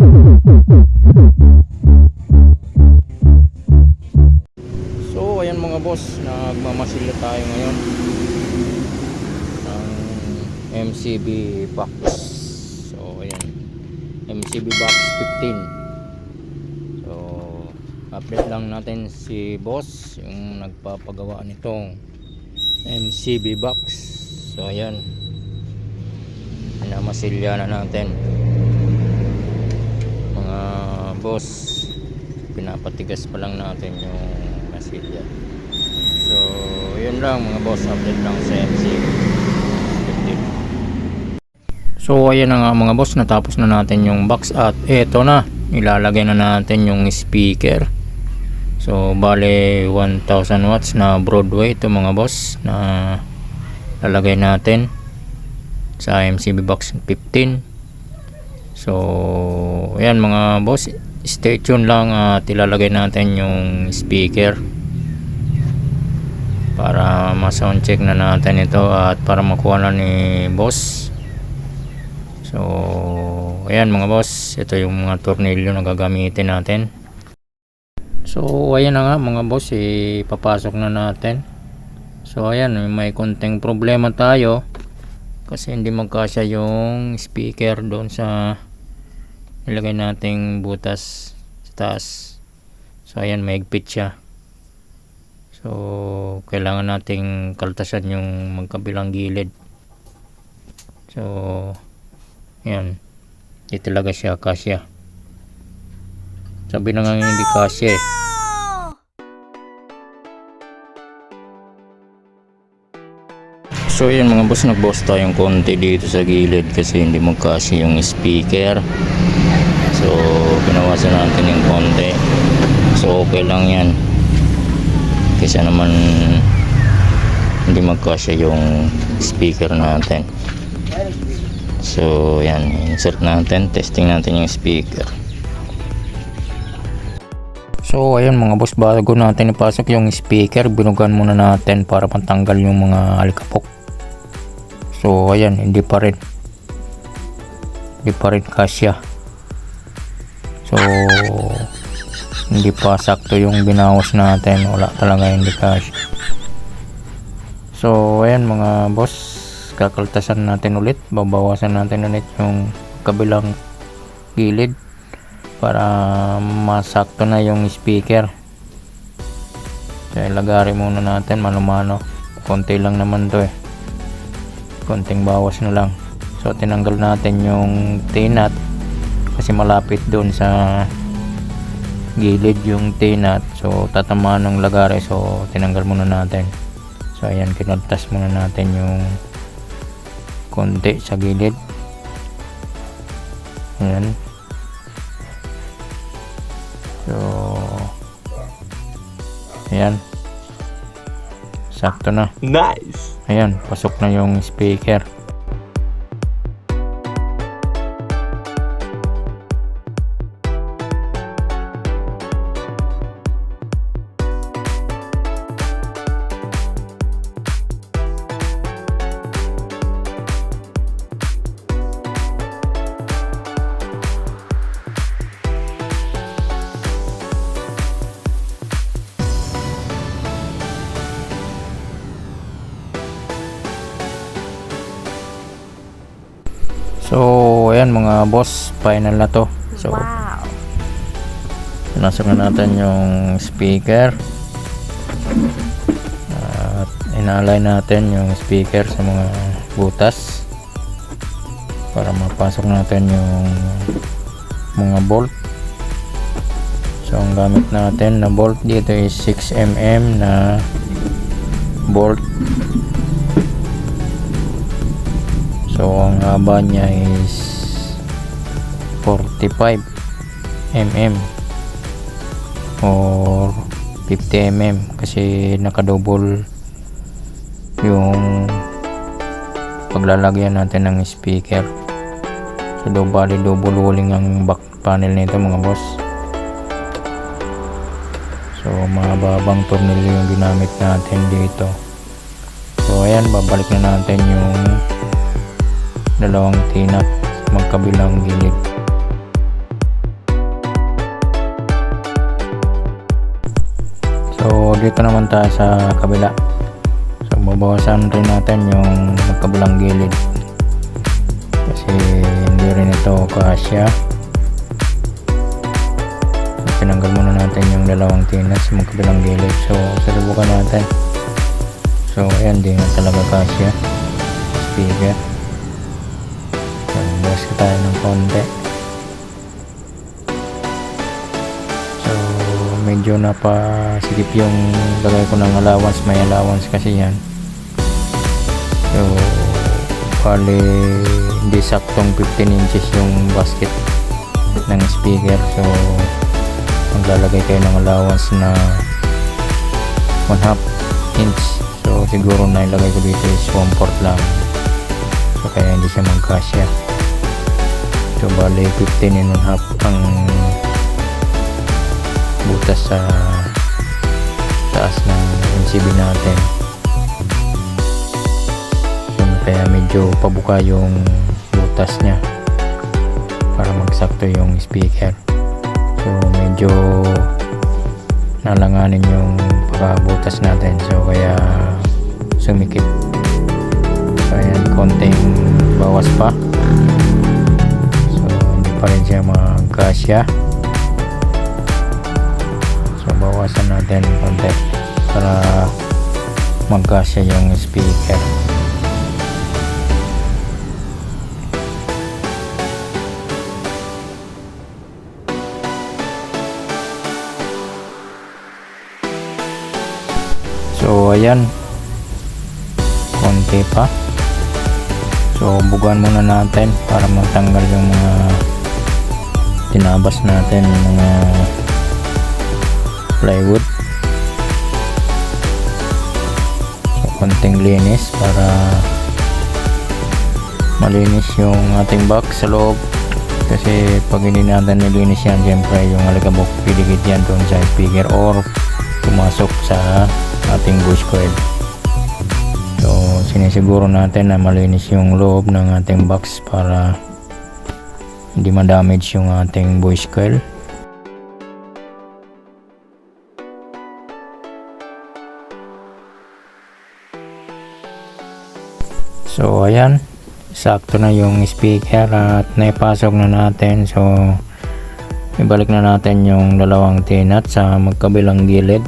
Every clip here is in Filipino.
So ayan mga boss, nagmamasilya tayo ngayon ng MCB box. So ayan, MCB box 15. So update lang natin si boss, yung nagpapagawa nitong MCB box. So ayan, pinamasilya na natin mga boss, pinapatigas pa lang natin yung masilya. So yun lang mga boss, update lang sa MCB 15. So ayan na nga mga boss, natapos na natin yung box at eto na, ilalagay na natin yung speaker. So bale 1000 watts na Broadway ito mga boss, na lalagay natin sa MCB box 15. So ayan mga boss, stay tuned lang at ilalagay natin yung speaker para ma-sound check na natin ito at para makuha na ni boss. So ayan mga boss, ito yung mga tornilyo na gagamitin natin. So ayan na nga mga boss, ipapasok na natin. So ayan, may konting problema tayo kasi hindi magkasya yung speaker doon sa nilagay nating butas sa taas. So ayan, mahigpit siya. So kailangan nating kaltasan yung magkabilang gilid. So ayan, hindi talaga siya kasya. Sabi na nga hindi kasya eh. So yun mga boss, nagbuhos tayong konti dito sa gilid kasi hindi magkasya yung speaker. So pinawasan natin yung konti. So okay lang yan kasi naman hindi magkasya yung speaker natin. So yan, insert natin, testing natin yung speaker. So ayan mga boss, bago natin ipasok yung speaker, binugan muna natin para pantanggal yung mga alikabok. So ayan, hindi pa rin kasya. So hindi pa sakto yung binawas natin, wala talaga, hindi kasya. So ayan mga boss, kakaltasan natin ulit, babawasan natin ulit yung kabilang gilid para masakto na yung speaker. So ilagari muna natin mano-mano, konti lang naman to eh, konting bawas na lang. So tinanggal natin yung T-nut kasi malapit doon sa gilid yung T-nut, so tatamaan ng lagari. So tinanggal muna natin. So ayan, kinaltas muna natin yung konti sa gilid. Ayan. So ayan, sakto na. Nice. Ayan, pasok na yung speaker. So ayan mga boss, final na to. So wow, pinasok na natin yung speaker at inalay natin yung speaker sa mga butas para mapasok natin yung mga bolt. So ang gamit natin na bolt dito is 6mm na bolt. So ang haba niya is 45mm or 50mm kasi nakadouble yung paglalagyan natin ng speaker. So bali double walling ang back panel nito mga boss. So mahabang tornilyo yung ginamit natin dito. So ayan, babalik na natin yung dalawang T-nut magkabilang gilid. So dito naman tayo sa kabila. So babawasan rin natin yung magkabilang gilid kasi hindi rin ito kasya. So tinanggal muna natin yung dalawang tinas sa magkabilang gilid. So susubukan natin. So ayan, di na talaga kasya speaker. So bawas ka tayo ng konti. Medyo napasigip yung lagay ko ng allowance, may allowance kasi yan. So bali hindi saktong 15 inches yung basket ng speaker, so maglalagay kayo ng allowance na 1/2 inch. So siguro na ilagay ko dito is 1/4 lang, so kaya hindi siya magkasya. So bali 15 and 1/2 ang butas sa taas ng MCB natin. So, kaya medyo pabuka yung butas nya para magsakto yung speaker. So medyo nalanganin yung pagkabutas natin, so kaya sumikip. So ayan, konting bawas pa, so hindi pa rin siya magkasya. Bawasan natin konti para magkasya yung speaker. So ayan, konti pa. So bugan muna natin para matanggal yung mga tinabas natin, mga plywood. So konting linis para malinis yung ating box sa loob, kasi pag hindi natin nilinis yan, syempre yung alikabok piligid yan doon sa speaker or pumasok sa ating voice coil. So sinisiguro natin na malinis yung loob ng ating box para hindi ma-damage yung ating voice coil. So ayan, sakto na yung speaker at naipasok na natin. So ibalik na natin yung dalawang tinat sa magkabilang gilid.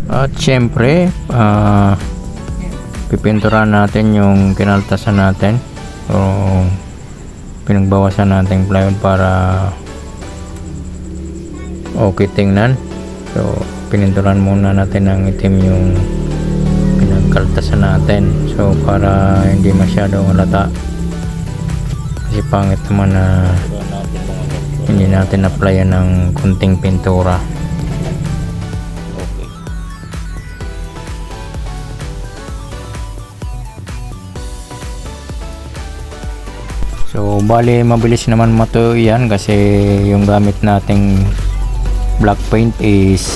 At syempre pipinturahan natin yung kinaltasan natin o pinagbawasan natin plywood para okay tingnan. So pininturahan muna natin ng itim yung pinagkaltasan natin, so para hindi masyadong halata, kasi pangit naman na hindi natin applyan ng kunting pintura. So bali mabilis naman matuyo yan kasi yung gamit nating black paint is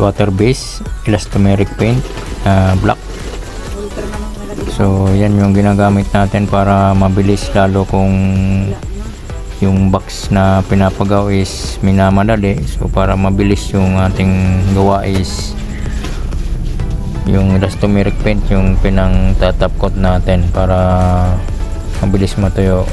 water based elastomeric paint, black. So yan yung ginagamit natin para mabilis, lalo kung yung box na pinapagaw is minamadali. So para mabilis yung ating gawa is yung elastomeric paint yung pinang tatap coat natin para mabilis matuyo.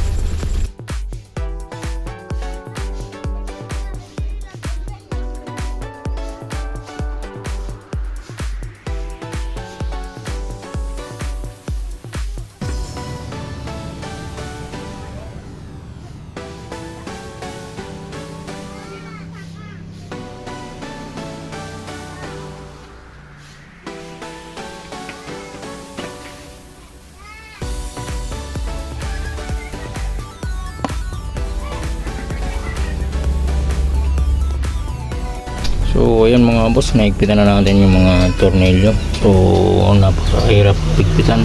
So ayan mga boss, naigpitan na natin yung mga tornilyo. So napakahirap pigpitan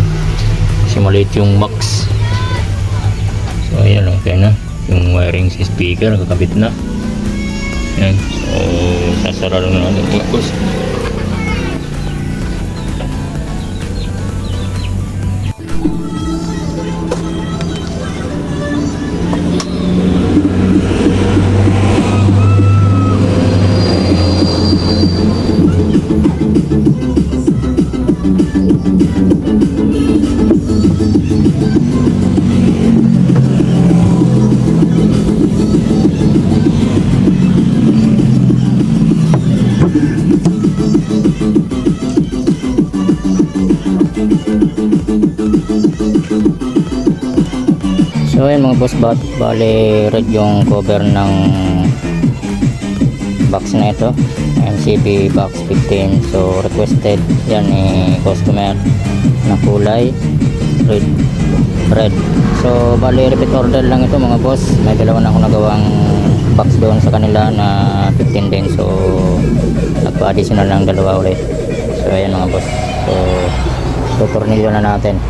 kasi maliit yung box. So ayan, okay na yung wiring sa speaker, kakabit na. Ayan. So Sasarado na natin mga boss. So ayun mga boss, bali red yung cover ng box na ito, MCB box 15. So requested yan ni customer na kulay red. So bali repeat order lang ito mga boss, may dalawa na akong nagawang box doon sa kanila na 15 din, so nagpa-additional lang dalawa ulit. So ayan mga boss, so tutornilyo na natin.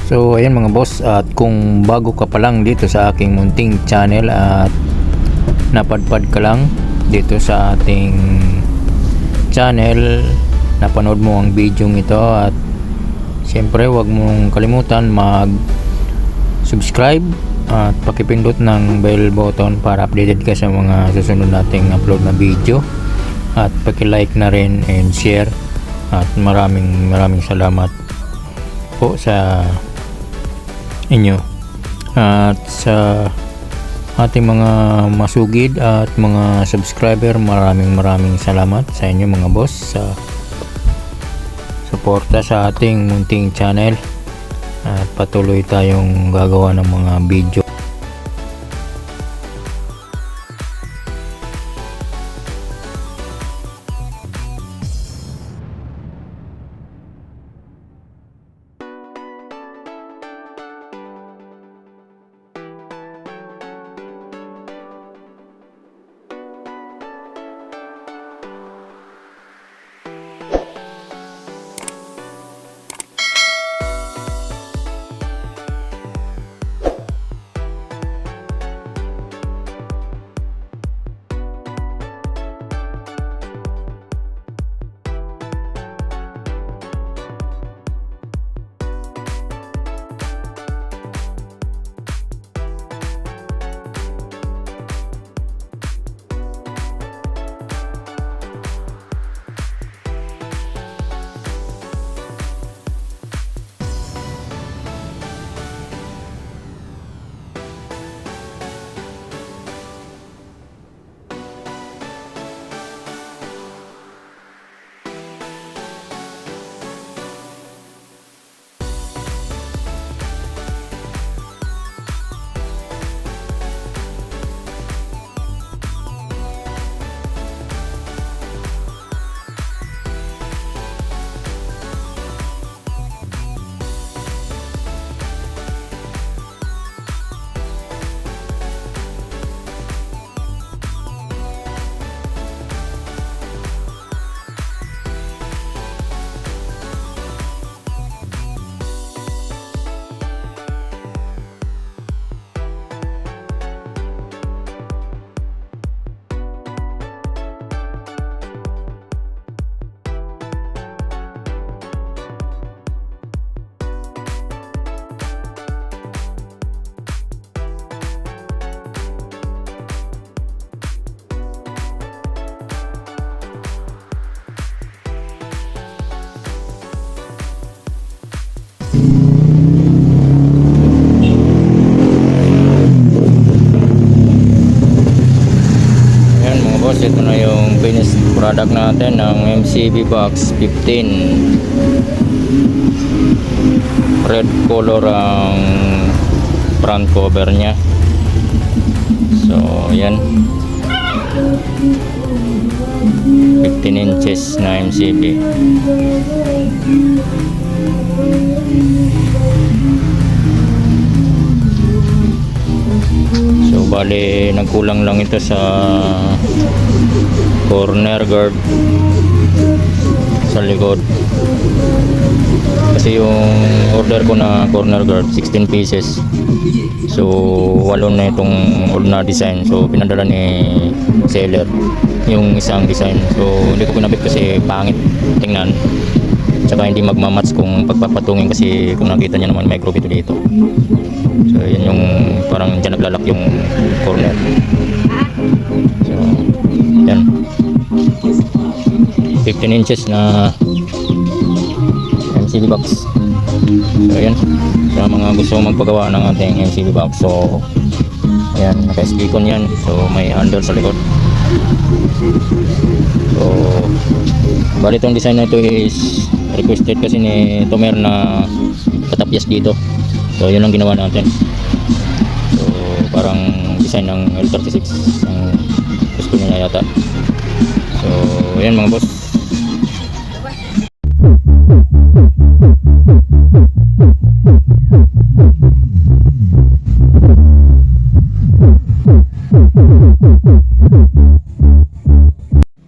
So ayan mga boss, at kung bago ka pa lang dito sa aking munting channel at napadpad ka lang dito sa ating channel, napanood mo ang video ito, at siyempre wag mong kalimutan mag subscribe at pakipindot ng bell button para updated ka sa mga susunod nating upload na video, at paki-like na rin and share, at maraming salamat po sa inyo at sa ating mga masugid at mga subscriber. Maraming salamat sa inyo mga boss sa suporta sa ating munting channel, at patuloy tayong gagawa ng mga video. Ayan mga boss, ito na yung finished product natin ng MCB Box 15. Red color ang front cover nya. So ayan, 15 inches na MCB. So bali nagkulang lang ito sa corner guard sa likod, kasi yung order ko na corner guard 16 pieces, so 8 na itong old na design, so pinadala ni seller yung isang design, so hindi ko pinabit kasi pangit tingnan, tsaka hindi magmamatch kung pagpapatungin, kasi kung nakita niya naman may group ito dito. So yan yung parang dyan naglalak yung corner. So yan, 15 inches na MCB box. So yan, sa mga gusto magpagawa ng ating MCB box, so ayan, naka-stickon yan, so may handle sa likod. So bali itong design na ito is requested kasi ni Tomer na patapyas dito, so yun ang ginawa natin. So parang design ng L36 ang gusto niya yata. So ayan mga boss.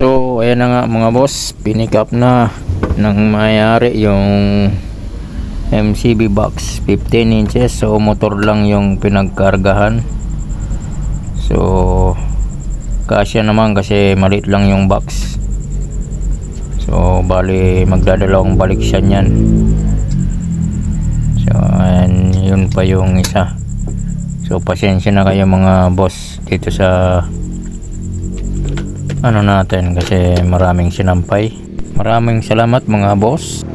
So ayan na nga mga boss, pinick up na ng mayari yung MCB box 15 inches. So motor lang yung pinagkargahan, so kasya naman kasi maliit lang yung box. So bali magdadalawang balik siya niyan. So and yun pa yung isa. So pasensya na kayo mga boss dito sa ano natin, kasi maraming sinampay. Maraming salamat mga boss.